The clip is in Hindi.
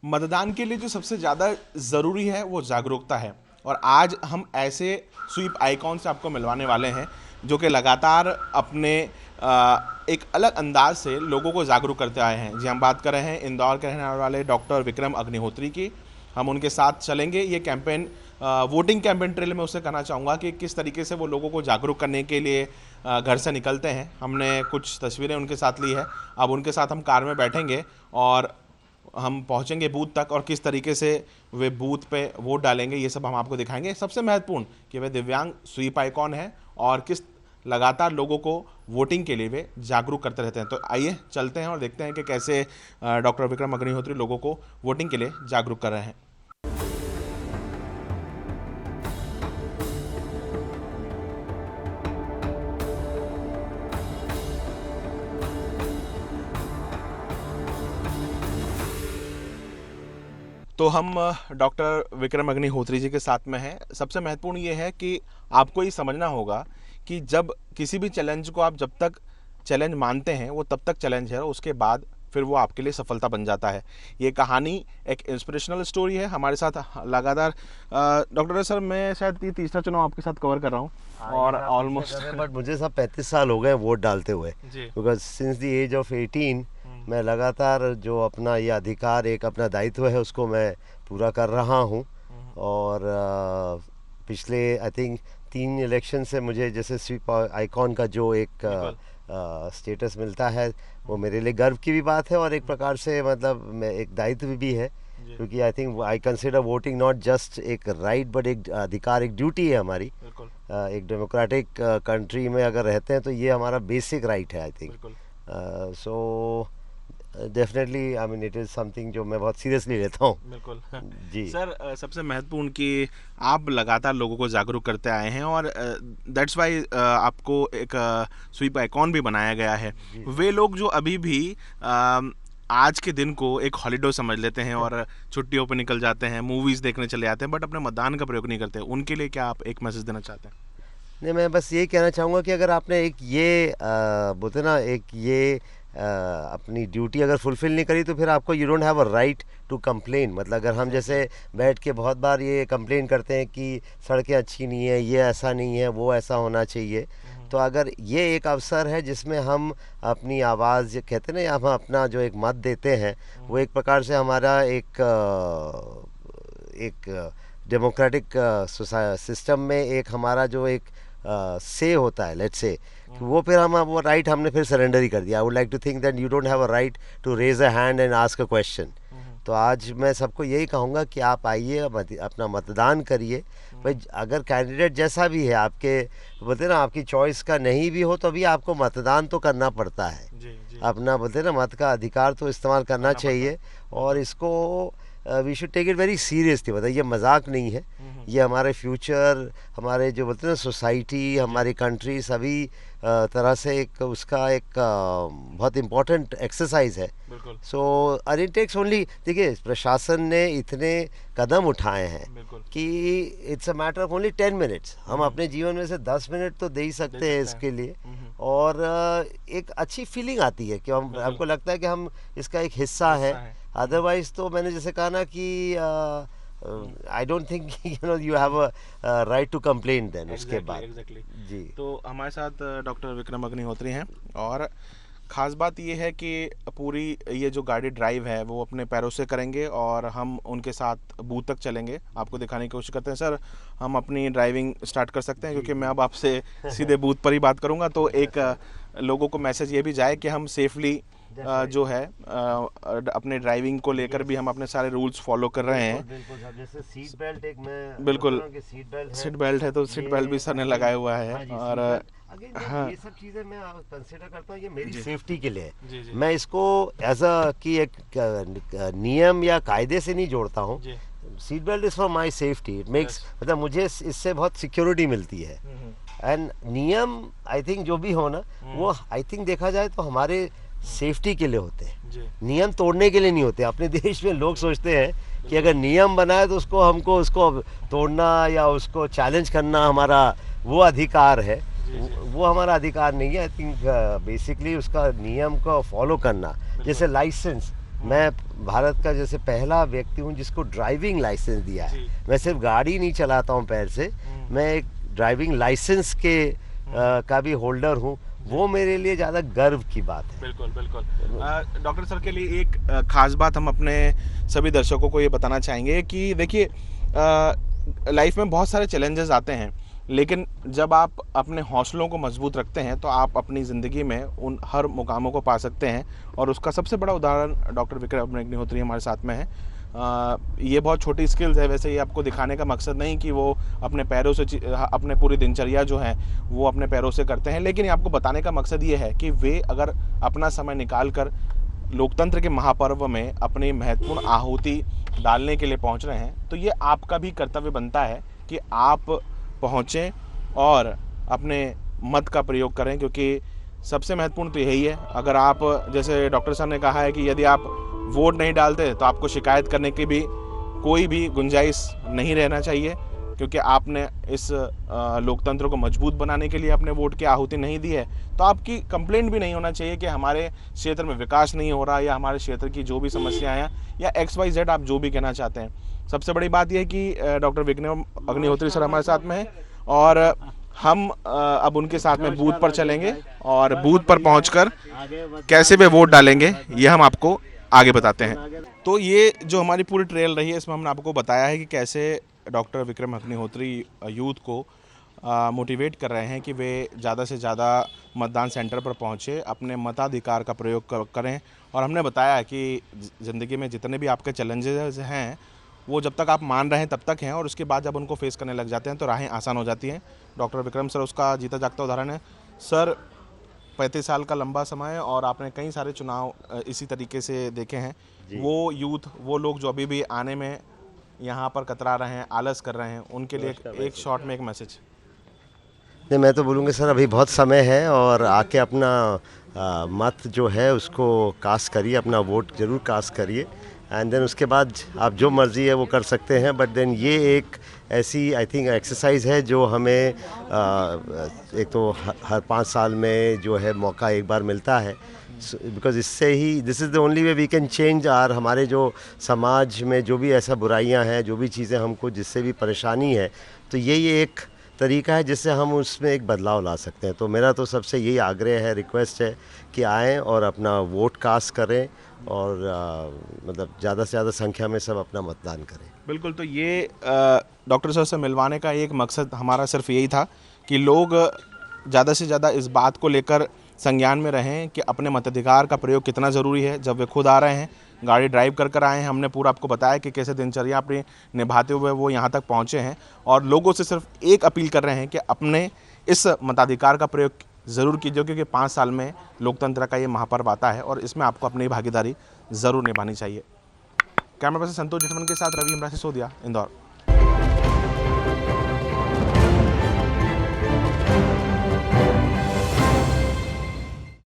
मतदान के लिए जो सबसे ज़्यादा ज़रूरी है वो जागरूकता है। और आज हम ऐसे स्वीप आइकॉन से आपको मिलवाने वाले हैं जो कि लगातार अपने एक अलग अंदाज से लोगों को जागरूक करते आए हैं। जी, हम बात कर रहे हैं इंदौर के रहने वाले डॉक्टर विक्रम अग्निहोत्री की। हम उनके साथ चलेंगे। ये कैंपेन वोटिंग कैंपेन ट्रेल में उससे कहना चाहूँगा कि किस तरीके से वो लोगों को जागरूक करने के लिए घर से निकलते हैं। हमने कुछ तस्वीरें उनके साथ ली है। अब उनके साथ हम कार में बैठेंगे और हम पहुंचेंगे बूथ तक और किस तरीके से वे बूथ पे वोट डालेंगे, ये सब हम आपको दिखाएंगे। सबसे महत्वपूर्ण कि वे दिव्यांग स्वीप आइकॉन है और किस लगातार लोगों को वोटिंग के लिए वे जागरूक करते रहते हैं। तो आइए चलते हैं और देखते हैं कि कैसे डॉक्टर विक्रम अग्निहोत्री लोगों को वोटिंग के लिए जागरूक कर रहे हैं। तो हम डॉक्टर विक्रम अग्निहोत्री जी के साथ में हैं। सबसे महत्वपूर्ण ये है कि आपको ये समझना होगा कि जब किसी भी चैलेंज को आप जब तक चैलेंज मानते हैं वो तब तक चैलेंज है, उसके बाद फिर वो आपके लिए सफलता बन जाता है। ये कहानी एक इंस्पिरेशनल स्टोरी है। हमारे साथ लगातार डॉक्टर सर, मैं शायद ये तीसरा चुनाव आपके साथ कवर कर रहा हूँ और ऑलमोस्ट बट मुझे सब 35 साल हो गए वोट डालते हुए, because since the age of 18 मैं लगातार जो अपना ये अधिकार, एक अपना दायित्व है, उसको मैं पूरा कर रहा हूँ। और पिछले आई थिंक 3 इलेक्शन से मुझे जैसे स्वीप आइकॉन का जो एक स्टेटस मिलता है वो मेरे लिए गर्व की भी बात है और एक प्रकार से मतलब मैं एक दायित्व भी है, क्योंकि I think I consider voting not just एक राइट बट एक अधिकार, एक ड्यूटी है हमारी। एक डेमोक्रेटिक कंट्री में अगर रहते हैं तो ये हमारा बेसिक राइट है I think. So definitely I mean it is something जो मैं बहुत सीरियसली लेता हूँ। बिल्कुल जी सर, सबसे महत्वपूर्ण कि आप लगातार लोगों को जागरूक करते आए हैं और दैट्स वाई आपको एक स्वीप आइकॉन भी बनाया गया है। वे लोग जो अभी भी आज के दिन को एक हॉलीडे समझ लेते हैं और छुट्टियों पर निकल जाते हैं, मूवीज़ देखने चले जाते हैं, बट अपने मतदान का प्रयोग नहीं करते, उनके लिए क्या आप एक मैसेज देना चाहते हैं? नहीं, मैं बस यही कहना चाहूँगा कि अगर आपने एक ये बोलते ना एक ये अपनी ड्यूटी अगर फुलफ़िल नहीं करी तो फिर आपको you don't have a right to complain. मतलब अगर हम जैसे बैठ के बहुत बार ये कंप्लेन करते हैं कि सड़कें अच्छी नहीं है, ये ऐसा नहीं है, वो ऐसा होना चाहिए, तो अगर ये एक अवसर है जिसमें हम अपनी आवाज़ कहते हैं ना, या हम अपना जो एक मत देते हैं, वो एक प्रकार से हमारा एक डेमोक्रेटिक सिस्टम में एक हमारा जो एक से होता है, लेट्स से, वो फिर हम वो राइट हमने फिर सरेंडर ही कर दिया। I would like to think that you don't have a right to raise a hand and ask a question. तो आज मैं सबको यही कहूँगा कि आप आइए, अपना मतदान करिए। भाई अगर कैंडिडेट जैसा भी है, आपके बोलते ना आपकी चॉइस का नहीं भी हो तो भी आपको मतदान तो करना पड़ता है। अपना बोलते ना मत का अधिकार तो इस्तेमाल करना चाहिए और इसको we should take it very seriously. मतलब ये मजाक नहीं है, ये हमारे फ्यूचर, हमारे जो बोलते हैं ना सोसाइटी, हमारी कंट्री, सभी तरह से एक उसका एक बहुत इम्पोर्टेंट एक्सरसाइज है। सो और इट टेक्स ओनली, देखिए प्रशासन ने इतने कदम उठाए हैं कि it's a matter of only 10 minutes. हम अपने जीवन में से 10 मिनट तो दे ही सकते हैं इसके लिए, और एक अच्छी फीलिंग आती है कि हमको लगता है कि हम इसका एक हिस्सा है। अदरवाइज तो मैंने जैसे कहा ना कि I don't think you have a right to complain then उसके बाद। जी, तो हमारे साथ डॉक्टर विक्रम अग्निहोत्री हैं और ख़ास बात ये है कि पूरी ये जो गाड़ी ड्राइव है वो अपने पैरों से करेंगे और हम उनके साथ बूथ तक चलेंगे, आपको दिखाने की कोशिश करते हैं। सर, हम अपनी ड्राइविंग स्टार्ट कर सकते हैं, क्योंकि मैं अब आपसे सीधे बूथ पर ही बात करूंगा, तो एक लोगों को मैसेज ये भी जाए कि हम सेफली जो है अपने ड्राइविंग को लेकर भी हम अपने सारे रूल्स फॉलो कर रहे हैं। बिल्कुल सर, जैसे सीट बेल्ट, एक मैं बिल्कुल सीट बेल्ट है तो सीट बेल्ट भी सर ने लगाया हुआ है। और हाँ, ये सब चीज़ें मैं कंसीडर करता हूँ ये मेरी सेफ्टी के लिए है। मैं इसको एज अ कि एक नियम या कायदे से नहीं जोड़ता हूँ। Seat belt is for my safety. It makes, मतलब मुझे इससे बहुत सिक्योरिटी मिलती है। एंड नियम आई थिंक जो भी हो ना, वो आई थिंक देखा जाए तो हमारे सेफ्टी के लिए होते हैं, नियम तोड़ने के लिए नहीं होते। अपने देश में लोग सोचते हैं कि अगर नियम बनाए तो उसको तोड़ना या उसको चैलेंज करना हमारा वो अधिकार है। वो हमारा अधिकार नहीं है। आई थिंक बेसिकली उसका नियम को फॉलो करना, जैसे लाइसेंस, मैं भारत का जैसे पहला व्यक्ति हूँ जिसको ड्राइविंग लाइसेंस दिया है। जी। मैं सिर्फ गाड़ी नहीं चलाता हूँ पैर से, मैं एक ड्राइविंग लाइसेंस के का भी होल्डर हूँ। वो मेरे लिए ज़्यादा गर्व की बात है। बिल्कुल बिल्कुल। डॉक्टर सर के लिए एक खास बात हम अपने सभी दर्शकों को ये बताना चाहेंगे कि देखिए, लाइफ में बहुत सारे चैलेंजेस आते हैं, लेकिन जब आप अपने हौसलों को मजबूत रखते हैं तो आप अपनी ज़िंदगी में उन हर मुकामों को पा सकते हैं। और उसका सबसे बड़ा उदाहरण डॉक्टर विक्रम अग्निहोत्री हमारे साथ में है। ये बहुत छोटी स्किल्स है, वैसे ये आपको दिखाने का मकसद नहीं कि वो अपने पैरों से अपने पूरी दिनचर्या जो है वो अपने पैरों से करते हैं, लेकिन ये आपको बताने का मकसद ये है कि वे अगर अपना समय निकाल कर लोकतंत्र के महापर्व में अपनी महत्वपूर्ण आहुति डालने के लिए पहुंच रहे हैं, तो ये आपका भी कर्तव्य बनता है कि आप पहुँचें और अपने मत का प्रयोग करें, क्योंकि सबसे महत्वपूर्ण तो यही है। अगर आप, जैसे डॉक्टर साहब ने कहा है कि यदि आप वोट नहीं डालते तो आपको शिकायत करने की भी कोई भी गुंजाइश नहीं रहना चाहिए, क्योंकि आपने इस लोकतंत्र को मजबूत बनाने के लिए अपने वोट की आहुति नहीं दी है। तो आपकी कंप्लेंट भी नहीं होना चाहिए कि हमारे क्षेत्र में विकास नहीं हो रहा, या हमारे क्षेत्र की जो भी समस्याएं हैं, या XYZ आप जो भी कहना चाहते हैं। सबसे बड़ी बात यह है कि डॉक्टर विक्रम अग्निहोत्री सर हमारे साथ में है, और हम अब उनके साथ में बूथ पर चलेंगे और बूथ पर पहुंचकर कैसे वे वोट डालेंगे ये हम आपको आगे बताते हैं। तो ये जो हमारी पूरी ट्रेल रही है, इसमें हमने आपको बताया है कि कैसे डॉक्टर विक्रम अग्निहोत्री यूथ को मोटिवेट कर रहे हैं कि वे ज़्यादा से ज़्यादा मतदान सेंटर पर पहुँचे, अपने मताधिकार का प्रयोग करें। और हमने बताया कि ज़िंदगी में जितने भी आपके चैलेंजेस हैं वो जब तक आप मान रहे हैं तब तक हैं, और उसके बाद जब उनको फेस करने लग जाते हैं तो राहें आसान हो जाती हैं। डॉक्टर विक्रम सर उसका जीता जागता उदाहरण है। सर, 35 साल का लंबा समय, और आपने कई सारे चुनाव इसी तरीके से देखे हैं। वो यूथ, वो लोग जो अभी भी आने में यहाँ पर कतरा रहे हैं, आलस कर रहे हैं, उनके लिए एक शॉर्ट में एक मैसेज। नहीं, मैं तो बोलूँगा सर अभी बहुत समय है, और आके अपना मत जो है उसको कास्ट करिए, अपना वोट ज़रूर कास्ट करिए। एंड देन उसके बाद आप जो मर्ज़ी है वो कर सकते हैं। बट देन ये एक ऐसी आई थिंक एक्सरसाइज है जो हमें एक तो हर 5 साल में जो है मौका एक बार मिलता है, बिकॉज इससे ही this is the only way we can change our, हमारे जो समाज में जो भी ऐसा बुराइयां हैं, जो भी चीज़ें हमको जिससे भी परेशानी है, तो यही एक तरीका है जिससे हम उसमें एक बदलाव ला सकते हैं। तो मेरा तो सबसे यही आग्रह है, रिक्वेस्ट है कि आएँ और अपना वोट कास्ट करें, और मतलब ज़्यादा से ज़्यादा संख्या में सब अपना मतदान करें। बिल्कुल। तो ये डॉक्टर साहब से मिलवाने का एक मकसद हमारा सिर्फ यही था कि लोग ज़्यादा से ज़्यादा इस बात को लेकर संज्ञान में रहें कि अपने मताधिकार का प्रयोग कितना ज़रूरी है। जब वे खुद आ रहे हैं, गाड़ी ड्राइव कर आए हैं, हमने पूरा आपको बताया कि कैसे दिनचर्या अपनी निभाते हुए वो यहाँ तक पहुँचे हैं, और लोगों से सिर्फ एक अपील कर रहे हैं कि अपने इस मताधिकार का प्रयोग ज़रूर कीजिए, क्योंकि 5 साल में लोकतंत्र का ये महापर्व आता है और इसमें आपको अपनी भागीदारी ज़रूर निभानी चाहिए। कैमरा पर्सन संतोष जेठमन के साथ रवि इमरा सिसोदिया, इंदौर।